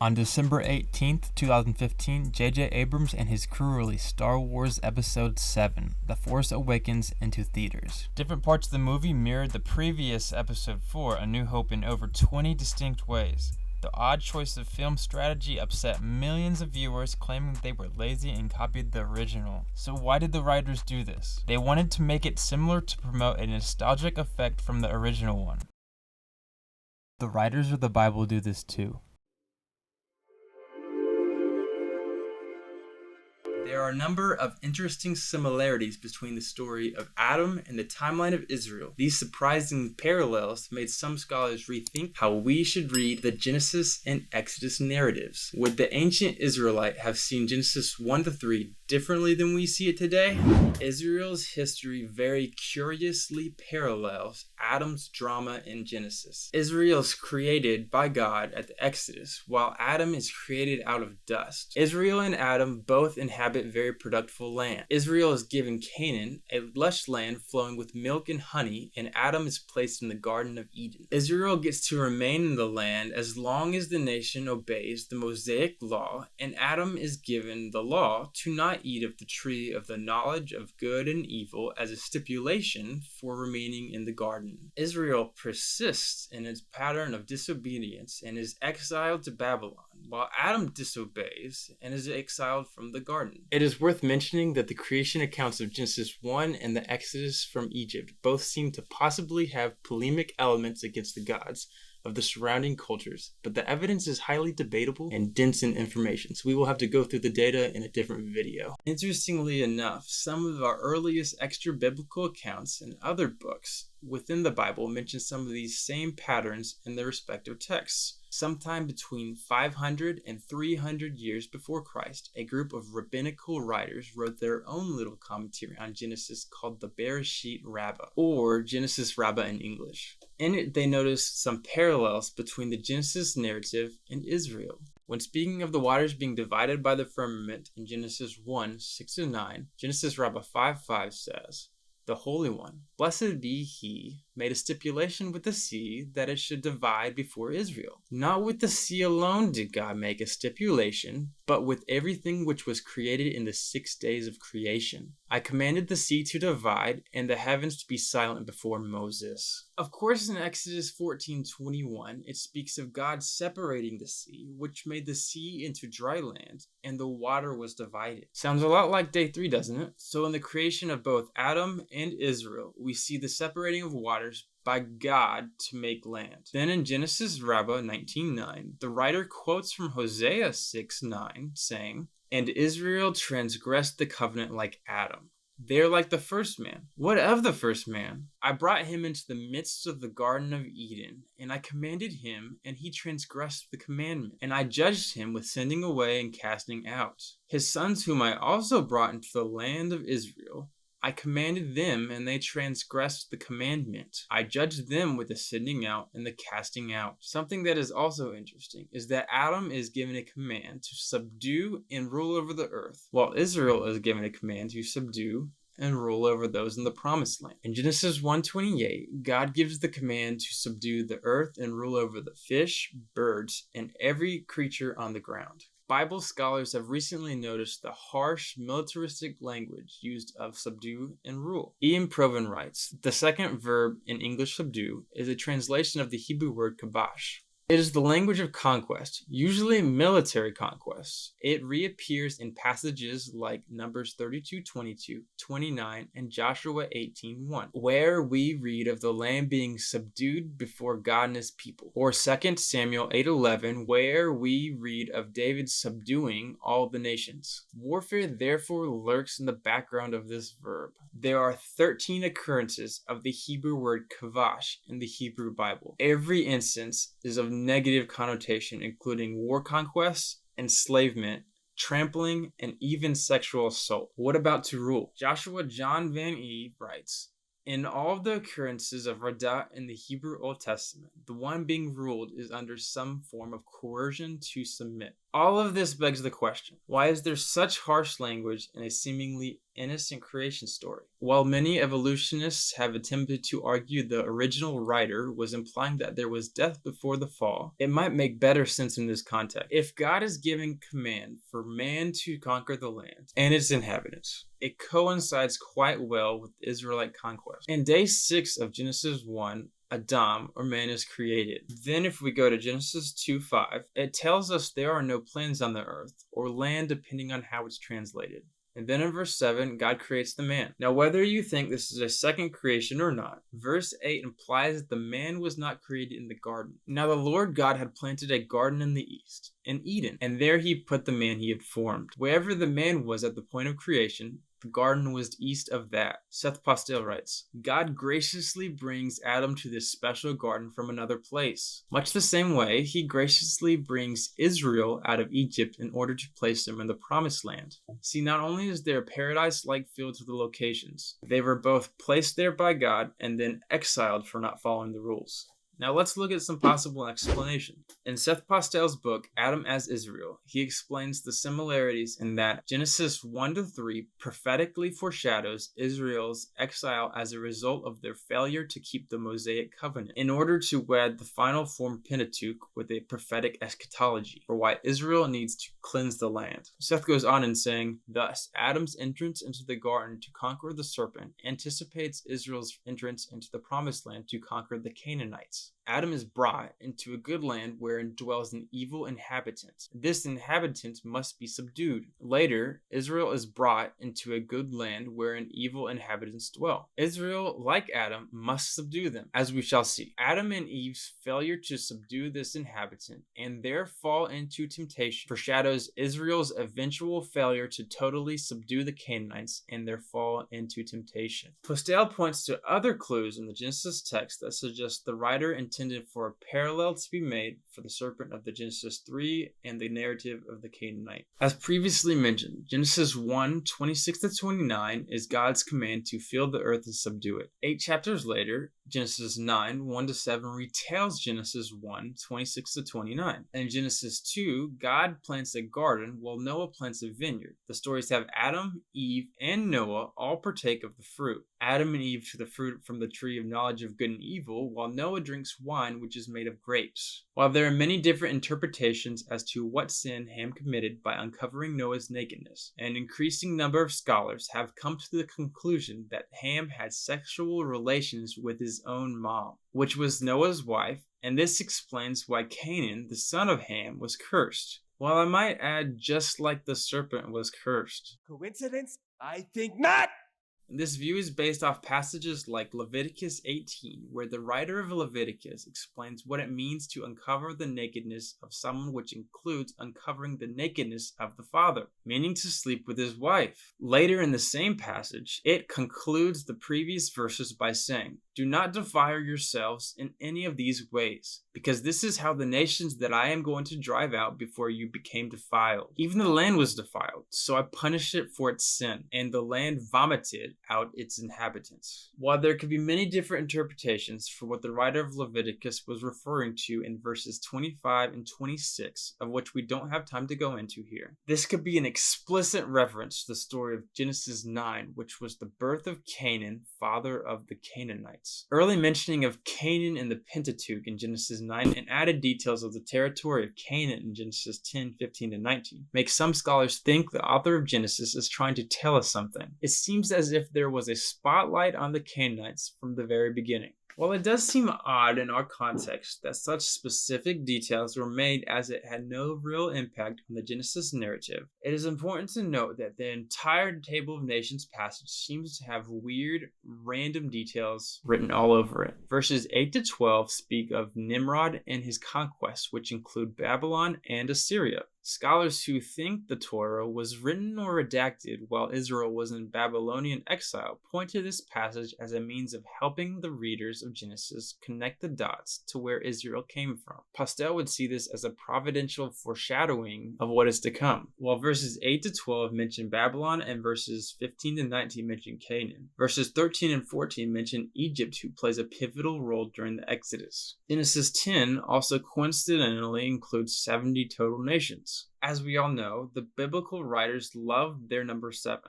On December 18th, 2015, J.J. Abrams and his crew released Star Wars Episode 7, The Force Awakens, into theaters. Different parts of the movie mirrored the previous Episode 4, A New Hope, in over 20 distinct ways. The odd choice of film strategy upset millions of viewers, claiming they were lazy and copied the original. So why did the writers do this? They wanted to make it similar to promote a nostalgic effect from the original one. The writers of the Bible do this too. There are a number of interesting similarities between the story of Adam and the timeline of Israel. These surprising parallels made some scholars rethink how we should read the Genesis and Exodus narratives. Would the ancient Israelite have seen Genesis 1-3 differently than we see it today? Israel's history very curiously parallels Adam's drama in Genesis. Israel is created by God at the Exodus, while Adam is created out of dust. Israel and Adam both inhabit very productive land. Israel is given Canaan, a lush land flowing with milk and honey, and Adam is placed in the Garden of Eden. Israel gets to remain in the land as long as the nation obeys the Mosaic law, and Adam is given the law to not eat of the tree of the knowledge of good and evil as a stipulation for remaining in the garden. Israel persists in its pattern of disobedience and is exiled to Babylon, while Adam disobeys and is exiled from the garden. It is worth mentioning that the creation accounts of Genesis 1 and the Exodus from Egypt both seem to possibly have polemic elements against the gods of the surrounding cultures, but the evidence is highly debatable and dense in information, so we will have to go through the data in a different video. Interestingly enough, some of our earliest extra-biblical accounts and other books within the Bible mention some of these same patterns in their respective texts. Sometime between 500 and 300 years before Christ, a group of rabbinical writers wrote their own little commentary on Genesis called the Bereshit Rabbah, or Genesis Rabbah in English. In it, they noticed some parallels between the Genesis narrative and Israel. When speaking of the waters being divided by the firmament in Genesis 1:6-9, Genesis Rabbah 5:5 says, "The Holy One, blessed be He, made a stipulation with the sea that it should divide before Israel. Not with the sea alone did God make a stipulation, but with everything which was created in the 6 days of creation. I commanded the sea to divide and the heavens to be silent before Moses." Of course, in Exodus 14:21, it speaks of God separating the sea, which made the sea into dry land, and the water was divided. Sounds a lot like day 3, doesn't it? So in the creation of both Adam and Israel, we see the separating of waters by God to make land. Then in Genesis Rabbah 19:9, the writer quotes from Hosea 6:9, saying, "And Israel transgressed the covenant like Adam. They are like the first man. What of the first man? I brought him into the midst of the Garden of Eden, and I commanded him, and he transgressed the commandment. And I judged him with sending away and casting out. His sons whom I also brought into the land of Israel, I commanded them, and they transgressed the commandment. I judged them with the sending out and the casting out." Something that is also interesting is that Adam is given a command to subdue and rule over the earth, while Israel is given a command to subdue and rule over those in the promised land. In Genesis 1:28, God gives the command to subdue the earth and rule over the fish, birds, and every creature on the ground. Bible scholars have recently noticed the harsh, militaristic language used of subdue and rule. Ian Provan writes, "The second verb in English subdue is a translation of the Hebrew word kabash. It is the language of conquest, usually military conquest. It reappears in passages like Numbers 32:22, 29, and Joshua 18:1, where we read of the land being subdued before God and his people, or 2 Samuel 8:11, where we read of David subduing all the nations. Warfare therefore lurks in the background of this verb. There are 13 occurrences of the Hebrew word kavash in the Hebrew Bible. Every instance is of negative connotation, including war conquest, enslavement, trampling, and even sexual assault. What about to rule? Joshua John Van E writes, "In all of the occurrences of Radah in the Hebrew Old Testament, the one being ruled is under some form of coercion to submit. All of this begs the question, why is there such harsh language in a seemingly innocent creation story? While many evolutionists have attempted to argue the original writer was implying that there was death before the fall, it might make better sense in this context. If God is giving command for man to conquer the land and its inhabitants, it coincides quite well with the Israelite conquest. In day 6 of Genesis 1, Adam, or man, is created. Then if we go to Genesis 2:5, it tells us there are no plants on the earth, or land depending on how it's translated. And then in verse 7, God creates the man. Now, whether you think this is a second creation or not, verse 8 implies that the man was not created in the garden. Now, the Lord God had planted a garden in the east, in Eden, and there he put the man he had formed. Wherever the man was at the point of creation, the garden was east of that. Seth Postell writes, God graciously brings Adam to this special garden from another place. Much the same way, he graciously brings Israel out of Egypt in order to place them in the promised land. See, not only is there a paradise-like feel to the locations, they were both placed there by God and then exiled for not following the rules. Now let's look at some possible explanation. In Seth Postell's book, Adam as Israel, he explains the similarities in that Genesis 1-3 prophetically foreshadows Israel's exile as a result of their failure to keep the Mosaic covenant in order to wed the final form Pentateuch with a prophetic eschatology for why Israel needs to cleanse the land. Seth goes on in saying, thus, Adam's entrance into the garden to conquer the serpent anticipates Israel's entrance into the promised land to conquer the Canaanites. Adam is brought into a good land wherein dwells an evil inhabitant. This inhabitant must be subdued. Later, Israel is brought into a good land wherein evil inhabitants dwell. Israel, like Adam, must subdue them, as we shall see. Adam and Eve's failure to subdue this inhabitant and their fall into temptation foreshadows Israel's eventual failure to totally subdue the Canaanites and their fall into temptation. Postell points to other clues in the Genesis text that suggest the writer intended for a parallel to be made for the serpent of the Genesis 3 and the narrative of the Canaanite. As previously mentioned, Genesis 1:26-29 is God's command to fill the earth and subdue it. 8 chapters later, Genesis 9:1-7 retells Genesis 1:26-29. In Genesis 2, God plants a garden while Noah plants a vineyard. The stories have Adam, Eve, and Noah all partake of the fruit. Adam and Eve to the fruit from the tree of knowledge of good and evil, while Noah drinks wine which is made of grapes. While there are many different interpretations as to what sin Ham committed by uncovering Noah's nakedness, an increasing number of scholars have come to the conclusion that Ham had sexual relations with his own mom, which was Noah's wife, and this explains why Canaan, the son of Ham, was cursed. While I might add, just like the serpent was cursed. Coincidence? I think not! This view is based off passages like Leviticus 18, where the writer of Leviticus explains what it means to uncover the nakedness of someone, which includes uncovering the nakedness of the father, meaning to sleep with his wife. Later in the same passage, it concludes the previous verses by saying, do not defile yourselves in any of these ways, because this is how the nations that I am going to drive out before you became defiled. Even the land was defiled, so I punished it for its sin, and the land vomited out its inhabitants. While there could be many different interpretations for what the writer of Leviticus was referring to in verses 25 and 26, of which we don't have time to go into here, this could be an explicit reference to the story of Genesis 9, which was the birth of Canaan, father of the Canaanites. Early mentioning of Canaan in the Pentateuch in Genesis 9 and added details of the territory of Canaan in Genesis 10:15-19 make some scholars think the author of Genesis is trying to tell us something. It seems as if there was a spotlight on the Canaanites from the very beginning. While it does seem odd in our context that such specific details were made as it had no real impact on the Genesis narrative, it is important to note that the entire Table of Nations passage seems to have weird, random details written all over it. Verses 8-12 speak of Nimrod and his conquests, which include Babylon and Assyria. Scholars who think the Torah was written or redacted while Israel was in Babylonian exile point to this passage as a means of helping the readers of Genesis connect the dots to where Israel came from. Postell would see this as a providential foreshadowing of what is to come. While verses 8-12 mention Babylon and verses 15-19 mention Canaan, verses 13 and 14 mention Egypt, who plays a pivotal role during the Exodus. Genesis 10 also coincidentally includes 70 total nations. Genesis. As we all know, the biblical writers love their number 7.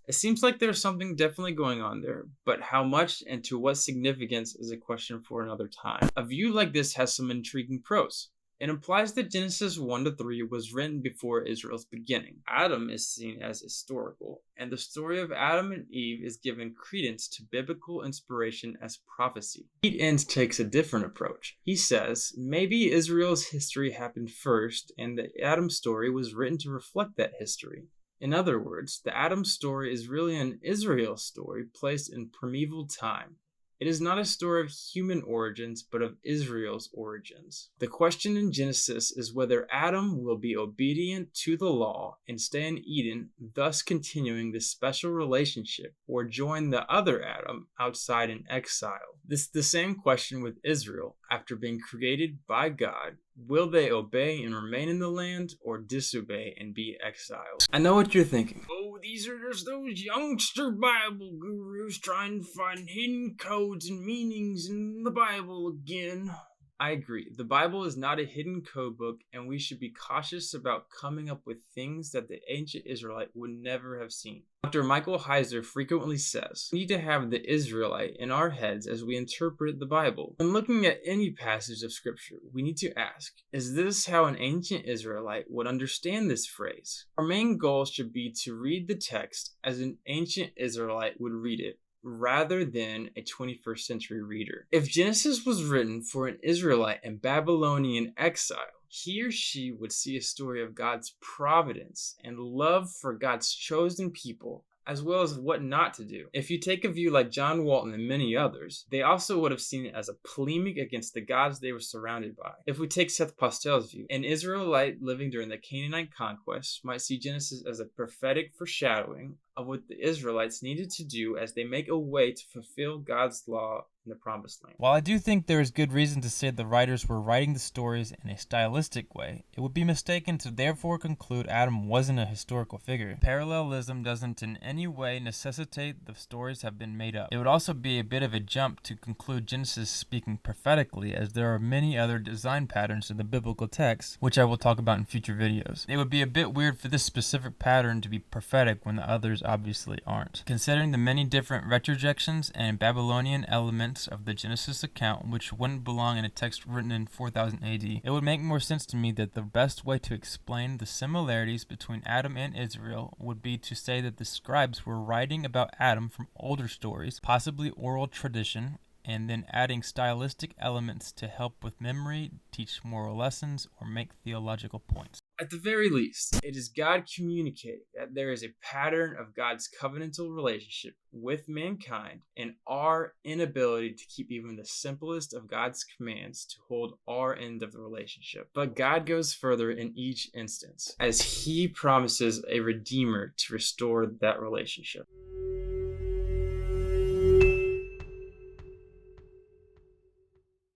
It seems like there's something definitely going on there, but how much and to what significance is a question for another time. A view like this has some intriguing pros. It implies that Genesis 1 to 3 was written before Israel's beginning. Adam is seen as historical, and the story of Adam and Eve is given credence to biblical inspiration as prophecy. Enns takes a different approach. He says, maybe Israel's history happened first, and the Adam story was written to reflect that history. In other words, the Adam story is really an Israel story placed in primeval time. It is not a story of human origins, but of Israel's origins. The question in Genesis is whether Adam will be obedient to the law and stay in Eden, thus continuing this special relationship, or join the other Adam outside in exile. This is the same question with Israel. After being created by God, will they obey and remain in the land, or disobey and be exiled? I know what you're thinking. Oh, these are just those youngster Bible gurus trying to find hidden codes and meanings in the Bible again. I agree. The Bible is not a hidden code book, and we should be cautious about coming up with things that the ancient Israelite would never have seen. Dr. Michael Heiser frequently says, we need to have the Israelite in our heads as we interpret the Bible. When looking at any passage of Scripture, we need to ask, is this how an ancient Israelite would understand this phrase? Our main goal should be to read the text as an ancient Israelite would read it, rather than a 21st century reader. If Genesis was written for an Israelite in Babylonian exile, he or she would see a story of God's providence and love for God's chosen people, as well as what not to do. If you take a view like John Walton and many others, they also would have seen it as a polemic against the gods they were surrounded by. If we take Seth Postell's view, an Israelite living during the Canaanite conquest might see Genesis as a prophetic foreshadowing of what the Israelites needed to do as they make a way to fulfill God's law in the Promised Land. While I do think there is good reason to say the writers were writing the stories in a stylistic way, it would be mistaken to therefore conclude Adam wasn't a historical figure. Parallelism doesn't in any way necessitate the stories have been made up. It would also be a bit of a jump to conclude Genesis speaking prophetically, as there are many other design patterns in the biblical text, which I will talk about in future videos. It would be a bit weird for this specific pattern to be prophetic when the others obviously aren't. Considering the many different retrojections and Babylonian elements of the Genesis account which wouldn't belong in a text written in 4000 AD, it would make more sense to me that the best way to explain the similarities between Adam and Israel would be to say that the scribes were writing about Adam from older stories, possibly oral tradition, and then adding stylistic elements to help with memory, teach moral lessons, or make theological points. At the very least, it is God communicating that there is a pattern of God's covenantal relationship with mankind and our inability to keep even the simplest of God's commands to hold our end of the relationship. But God goes further in each instance, as He promises a Redeemer to restore that relationship.